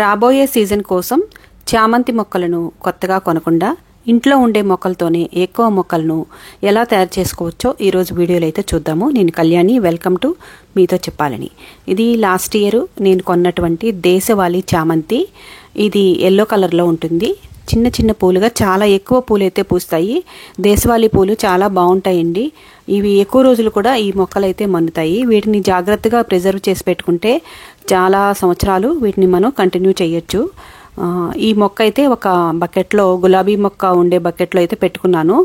రాబోయే సీజన్ కోసం చామంతి మొక్కలను కొత్తగా కొనకుండా ఇంట్లో ఉండే మొక్కలతోనే ఎక్కువ మొక్కలను ఎలా తయారు చేసుకోవచ్చో ఈరోజు వీడియోలో అయితే చూద్దాము. నేను కళ్యాణి, వెల్కమ్ టు మీతో చెప్పాలని. ఇది లాస్ట్ ఇయర్ నేను కొన్నటువంటి దేశవాళీ చామంతి. ఇది ఎల్లో కలర్లో ఉంటుంది. చిన్న చిన్న పూలుగా చాలా ఎక్కువ పూలు అయితే పూస్తాయి. దేశవాళీ పూలు చాలా బాగుంటాయండి. ఇవి ఎక్కువ రోజులు కూడా ఈ మొక్కలు అయితే మన్నుతాయి. వీటిని జాగ్రత్తగా ప్రిజర్వ్ చేసి పెట్టుకుంటే చాలా సంవత్సరాలు వీటిని మనం కంటిన్యూ చేయొచ్చు. ఈ మొక్క అయితే ఒక బకెట్లో, గులాబీ మొక్క ఉండే బకెట్లో అయితే పెట్టుకున్నాను.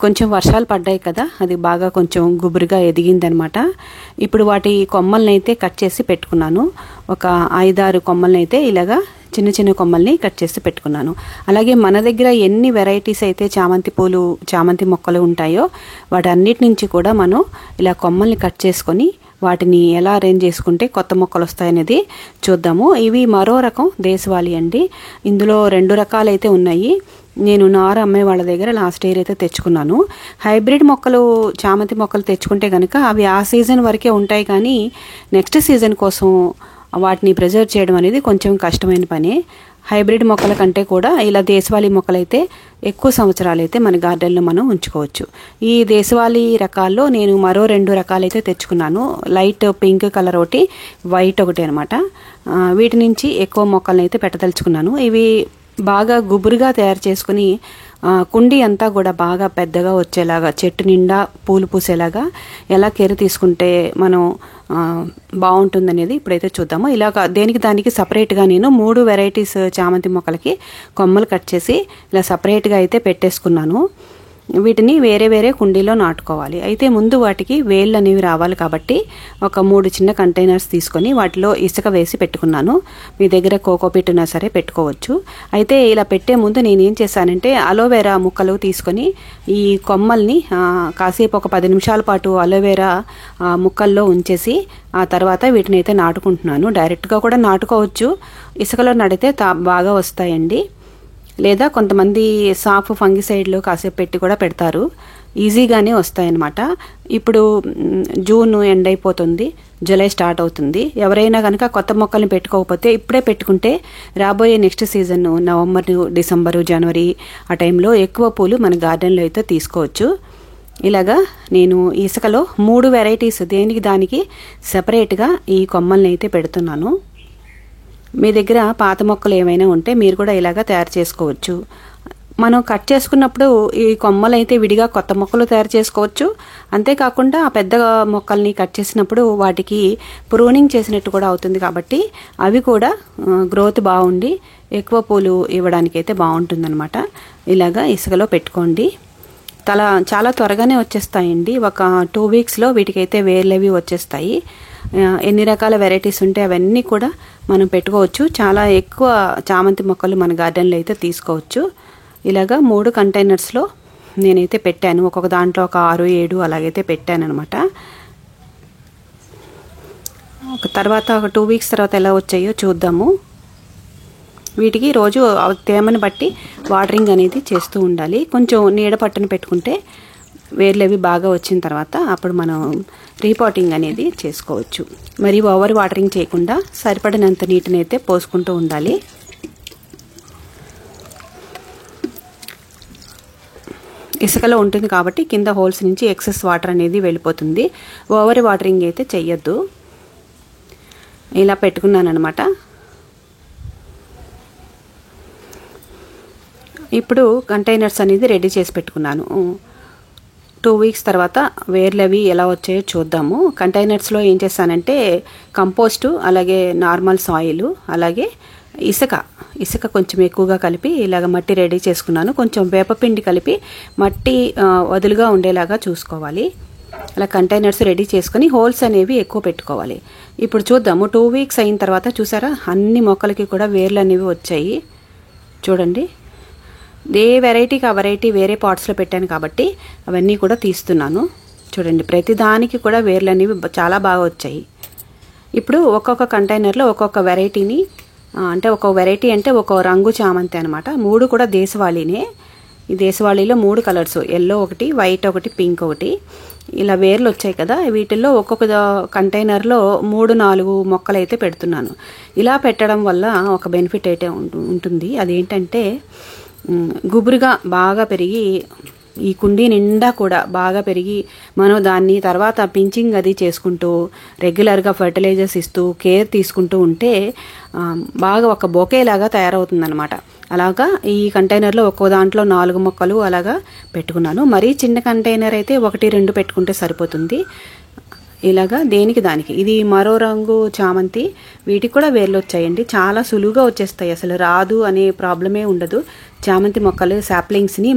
కొంచెం వర్షాలు పడ్డాయి కదా, అది బాగా కొంచెం గుబురుగా ఎదిగిందనమాట. ఇప్పుడు వాటి కొమ్మల్ని అయితే కట్ చేసి పెట్టుకున్నాను. ఒక 5-6 కొమ్మల్ని అయితే ఇలాగా చిన్న చిన్న కొమ్మల్ని కట్ చేసి పెట్టుకున్నాను. అలాగే మన దగ్గర ఎన్ని వెరైటీస్ అయితే చామంతి మొక్కలు ఉంటాయో వాటన్నిటి నుంచి కూడా మనం ఇలా కొమ్మల్ని కట్ చేసుకొని వాటిని ఎలా అరేంజ్ చేసుకుంటే కొత్త మొక్కలు వస్తాయనేది చూద్దాము. ఇవి మరో రకం దేశవాళీ అండి. ఇందులో 2 రకాలైతే ఉన్నాయి. నేను నార అమ్మే వాళ్ళ దగ్గర లాస్ట్ ఇయర్ అయితే తెచ్చుకున్నాను. హైబ్రిడ్ మొక్కలు, చామంతి మొక్కలు తెచ్చుకుంటే కనుక అవి ఆ సీజన్ వరకే ఉంటాయి, కానీ నెక్స్ట్ సీజన్ కోసం వాటిని ప్రిజర్వ్ చేయడం అనేది కొంచెం కష్టమైన పని. హైబ్రిడ్ మొక్కల కంటే కూడా ఇలా దేశవాళీ మొక్కలైతే ఎక్కువ సంవత్సరాలు అయితే మన గార్డెన్లో మనం ఉంచుకోవచ్చు. ఈ దేశవాళీ రకాల్లో నేను మరో 2 రకాలైతే తెచ్చుకున్నాను. లైట్ పింక్ కలర్ ఒకటి, వైట్ ఒకటి అనమాట. వీటి నుంచి ఎక్కువ మొక్కలను అయితే పెట్టదలుచుకున్నాను. ఇవి బాగా గుబురుగా తయారు చేసుకుని కుండీ అంతా కూడా బాగా పెద్దగా వచ్చేలాగా, చెట్టు నిండా పూలు పూసేలాగా ఎలా కేర్ తీసుకుంటే మనం బాగుంటుందనేది ఇప్పుడైతే చూద్దాము. ఇలాగ దానికి సపరేట్గా నేను 3 వెరైటీస్ చామంతి మొక్కలకి కొమ్మలు కట్ చేసి ఇలా సపరేట్గా అయితే పెట్టేసుకున్నాను. వీటిని వేరే వేరే కుండీలో నాటుకోవాలి. అయితే ముందు వాటికి వేళ్ళు అనేవి రావాలి కాబట్టి ఒక 3 చిన్న కంటైనర్స్ తీసుకొని వాటిలో ఇసుక వేసి పెట్టుకున్నాను. మీ దగ్గర కోకోపీట్ ఉన్నా సరే పెట్టుకోవచ్చు. అయితే ఇలా పెట్టే ముందు నేను ఏం చేశానంటే అలోవెరా ముక్కలు తీసుకొని ఈ కొమ్మల్ని కాసేపు ఒక 10 నిమిషాల పాటు అలోవెరా ముక్కల్లో ఉంచేసి ఆ తర్వాత వీటిని అయితే నాటుకుంటున్నాను. డైరెక్ట్గా కూడా నాటుకోవచ్చు. ఇసుకలో నడితే బాగా వస్తాయండి. లేదా కొంతమంది సాఫ్ ఫంగిసైడ్లు కాసేపు పెట్టి కూడా పెడతారు. ఈజీగానే వస్తాయన్నమాట. ఇప్పుడు జూన్ ఎండ్ అయిపోతుంది, జూలై స్టార్ట్ అవుతుంది. ఎవరైనా కనుక కొత్త మొక్కల్ని పెట్టుకోకపోతే ఇప్పుడే పెట్టుకుంటే రాబోయే నెక్స్ట్ సీజన్ నవంబర్, డిసెంబరు, జనవరి ఆ టైంలో ఎక్కువ పూలు మన గార్డెన్లో అయితే తీసుకోవచ్చు. ఇలాగా నేను ఇసుకలో 3 వెరైటీస్ దానికి సెపరేట్గా ఈ కొమ్మల్ని అయితే పెడుతున్నాను. మీ దగ్గర పాత మొక్కలు ఏమైనా ఉంటే మీరు కూడా ఇలాగా తయారు చేసుకోవచ్చు. మనం కట్ చేసుకున్నప్పుడు ఈ కొమ్మలు అయితే విడిగా కొత్త మొక్కలు తయారు చేసుకోవచ్చు. అంతేకాకుండా ఆ పెద్ద మొక్కల్ని కట్ చేసినప్పుడు వాటికి ప్రూనింగ్ చేసినట్టు కూడా అవుతుంది కాబట్టి అవి కూడా గ్రోత్ బాగుండి ఎక్కువ పూలు ఇవ్వడానికి అయితే బాగుంటుందన్నమాట. ఇలాగా ఇసుకలో పెట్టుకోండి. చాలా త్వరగానే వచ్చేస్తాయండి. ఒక 2 వీక్స్లో వీటికైతే వేర్లవి వచ్చేస్తాయి. ఎన్ని రకాల వెరైటీస్ ఉంటే అవన్నీ కూడా మనం పెట్టుకోవచ్చు. చాలా ఎక్కువ చామంతి మొక్కలు మన గార్డెన్లో అయితే తీసుకోవచ్చు. ఇలాగా 3 కంటైనర్స్లో నేనైతే పెట్టాను. ఒక్కొక్క దాంట్లో ఒక 6-7 అలాగైతే పెట్టాను అనమాట. తర్వాత ఒక 2 వీక్స్ తర్వాత ఎలా వచ్చాయో చూద్దాము. వీటికి రోజు తేమని బట్టి వాటరింగ్ అనేది చేస్తూ ఉండాలి. కొంచెం నీడ పట్టున పెట్టుకుంటే వేర్లవి బాగా వచ్చిన తర్వాత అప్పుడు మనం రీపాటింగ్ అనేది చేసుకోవచ్చు. మరి ఓవర్ వాటరింగ్ చేయకుండా సరిపడినంత నీటిని అయితే పోసుకుంటూ ఉండాలి. ఇసుకలో ఉంటుంది కాబట్టి కింద హోల్స్ నుంచి ఎక్సెస్ వాటర్ అనేది వెళ్ళిపోతుంది. ఓవర్ వాటరింగ్ అయితే చెయ్యొద్దు. ఇలా పెట్టుకున్నాను అనమాట. ఇప్పుడు కంటైనర్స్ అనేది రెడీ చేసి పెట్టుకున్నాను. 2 వీక్స్ తర్వాత వేర్లవి ఎలా వచ్చాయో చూద్దాము. కంటైనర్స్లో ఏం చేస్తానంటే కంపోస్టు, అలాగే నార్మల్ సాయిల్, అలాగే ఇసుక కొంచెం ఎక్కువగా కలిపి ఇలాగ మట్టి రెడీ చేసుకున్నాను. కొంచెం వేపపిండి కలిపి మట్టి వదులుగా ఉండేలాగా చూసుకోవాలి. అలా కంటైనర్స్ రెడీ చేసుకుని హోల్స్ అనేవి ఎక్కువ పెట్టుకోవాలి. ఇప్పుడు చూద్దాము. 2 వీక్స్ అయిన తర్వాత చూసారా, అన్ని మొక్కలకి కూడా వేర్లు అనేవి వచ్చాయి. చూడండి, ఏ వెరైటీకి ఆ వెరైటీ వేరే పాట్స్లో పెట్టాను కాబట్టి అవన్నీ కూడా తీస్తున్నాను. చూడండి, ప్రతి దానికి కూడా వేర్లు అనేవి చాలా బాగా వచ్చాయి. ఇప్పుడు ఒక్కొక్క కంటైనర్లో ఒక్కొక్క వెరైటీని, అంటే ఒక్కొక్క వెరైటీ అంటే ఒక్కో రంగు చామంతి అనమాట. 3 కూడా దేశవాళీనే. ఈ దేశవాళీలో 3 కలర్స్, ఎల్లో ఒకటి, వైట్ ఒకటి, పింక్ ఒకటి. ఇలా వేర్లు వచ్చాయి కదా, వీటిల్లో ఒక్కొక్క కంటైనర్లో 3-4 మొక్కలు అయితే పెడుతున్నాను. ఇలా పెట్టడం వల్ల ఒక బెనిఫిట్ అయితే ఉంటుంది. అదేంటంటే గుబురుగా బాగా పెరిగి ఈ కుండీ నిండా కూడా బాగా పెరిగి మనం దాన్ని తర్వాత పించింగ్ అది చేసుకుంటూ రెగ్యులర్గా ఫర్టిలైజర్స్ ఇస్తూ కేర్ తీసుకుంటూ ఉంటే బాగా ఒక బొకేలాగా తయారవుతుందన్నమాట. అలాగా ఈ కంటైనర్లో ఒక్కో దాంట్లో 4 మొక్కలు అలాగా పెట్టుకున్నాను. మరీ చిన్న కంటైనర్ అయితే 1-2 పెట్టుకుంటే సరిపోతుంది. ఇలాగా దేనికి దానికి. ఇది మరో రంగు చామంతి, వీటికి కూడా వేర్లు వచ్చాయండి. చాలా సులువుగా వచ్చేస్తాయి, అసలు రాదు అనే ప్రాబ్లమే ఉండదు. చామంతి మొక్కలు శాప్లింగ్స్ని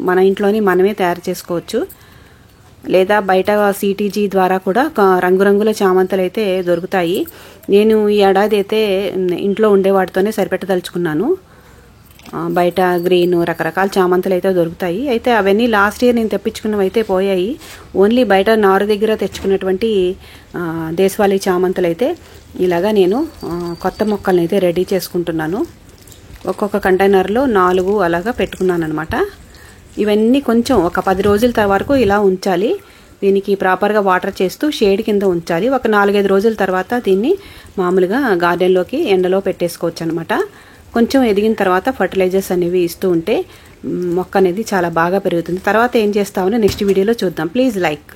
మన ఇంట్లోనే మనమే తయారు చేసుకోవచ్చు, లేదా బయట సిటీజీ ద్వారా కూడా రంగురంగుల చామంతులు అయితే దొరుకుతాయి. నేను ఈ ఏడాది అయితే ఇంట్లో ఉండే వాటితోనే సరిపెట్టదలుచుకున్నాను. బయట గ్రీన్ రకరకాల చామంతులు అయితే దొరుకుతాయి. అయితే అవన్నీ లాస్ట్ ఇయర్ నేను తెప్పించుకున్నవి అయితే పోయాయి. ఓన్లీ బయట నారు దగ్గర తెచ్చుకున్నటువంటి దేశవాళీ చామంతులు అయితే ఇలాగా నేను కొత్త మొక్కలను అయితే రెడీ చేసుకుంటున్నాను. ఒక్కొక్క కంటైనర్లో 4 అలాగా పెట్టుకున్నాను అనమాట. ఇవన్నీ కొంచెం ఒక 10 రోజుల వరకు ఇలా ఉంచాలి. దీనికి ప్రాపర్గా వాటర్ చేస్తూ షేడ్ కింద ఉంచాలి. ఒక 4-5 రోజుల తర్వాత దీన్ని మామూలుగా గార్డెన్లోకి ఎండలో పెట్టేసుకోవచ్చు అనమాట. కొంచెం ఎదిగిన తర్వాత ఫర్టిలైజర్స్ అనేవి ఇస్తూ ఉంటే మొక్క అనేది చాలా బాగా పెరుగుతుంది. తర్వాత ఏం చేస్తామని నెక్స్ట్ వీడియోలో చూద్దాం. Please like.